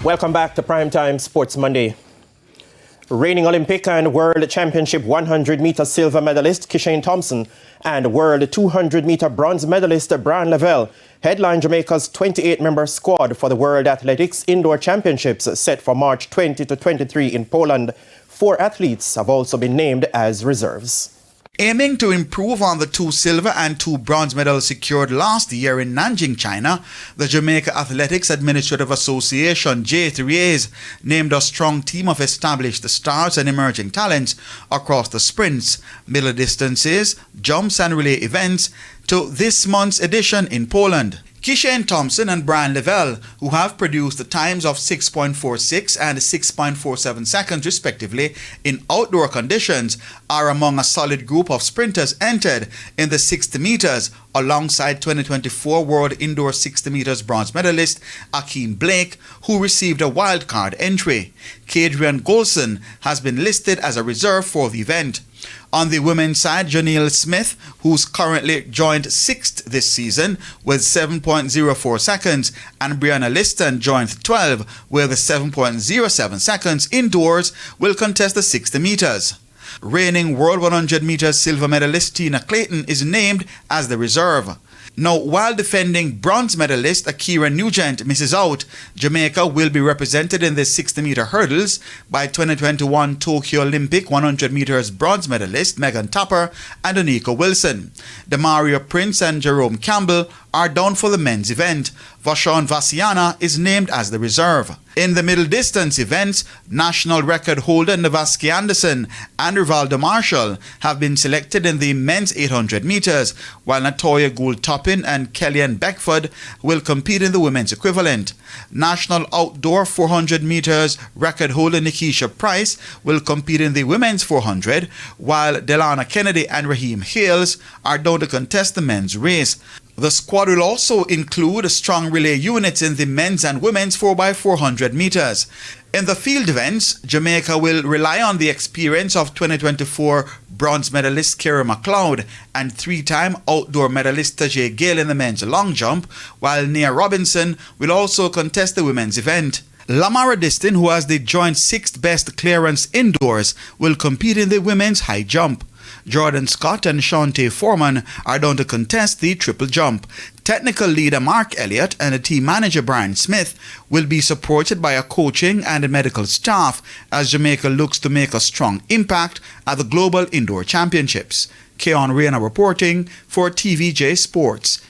Welcome back to Primetime Sports Monday. Reigning Olympic and World Championship 100-meter silver medalist Kishane Thompson and World 200-meter bronze medalist Brian Levell headline Jamaica's 28-member squad for the World Athletics Indoor Championships set for March 20 to 23 in Poland. 4 athletes have also been named as reserves. Aiming to improve on the 2 silver and 2 bronze medals secured last year in Nanjing, China, the Jamaica Athletics Administrative Association, J3As, named a strong team of established stars and emerging talents across the sprints, middle distances, jumps and relay events to this month's edition in Poland. Kishane Thompson and Brian Levell, who have produced the times of 6.46 and 6.47 seconds respectively in outdoor conditions, are among a solid group of sprinters entered in the 60 meters alongside 2024 World Indoor 60 meters bronze medalist Akeem Blake, who received a wildcard entry. Kadrian Golson has been listed as a reserve for the event. On the women's side, Janelle Smith, who's currently joined 6th this season with 7.04 seconds, and Brianna Liston joined 12th with 7.07 seconds indoors, will contest the 60 meters. Reigning World 100 meters silver medalist Tina Clayton is named as the reserve. Now, while defending bronze medalist Akira Nugent misses out, Jamaica will be represented in the 60-meter hurdles by 2021 Tokyo Olympic 100 meters bronze medalist Megan Topper and Onika Wilson. Demario Prince and Jerome Campbell are down for the men's event. Vashon Vasiana is named as the reserve. In the middle distance events, national record holder Navaski Anderson and Rivaldo Marshall have been selected in the men's 800 meters, while Natoya Gould-Toppin and Kellyanne Beckford will compete in the women's equivalent. National outdoor 400 meters record holder Nikisha Price will compete in the women's 400, while Delana Kennedy and Raheem Hales are down to contest the men's race. The squad will also include strong relay units in the men's and women's 4x400 meters. In the field events, Jamaica will rely on the experience of 2024 bronze medalist Kira McLeod and 3-time outdoor medalist Tajay Gale in the men's long jump, while Nia Robinson will also contest the women's event. Lamara Distin, who has the joint 6th best clearance indoors, will compete in the women's high jump. Jordan Scott and Shante Foreman are down to contest the triple jump. Technical leader Mark Elliott and a team manager Brian Smith will be supported by a coaching and a medical staff as Jamaica looks to make a strong impact at the Global Indoor Championships. Keon Reyna reporting for TVJ Sports.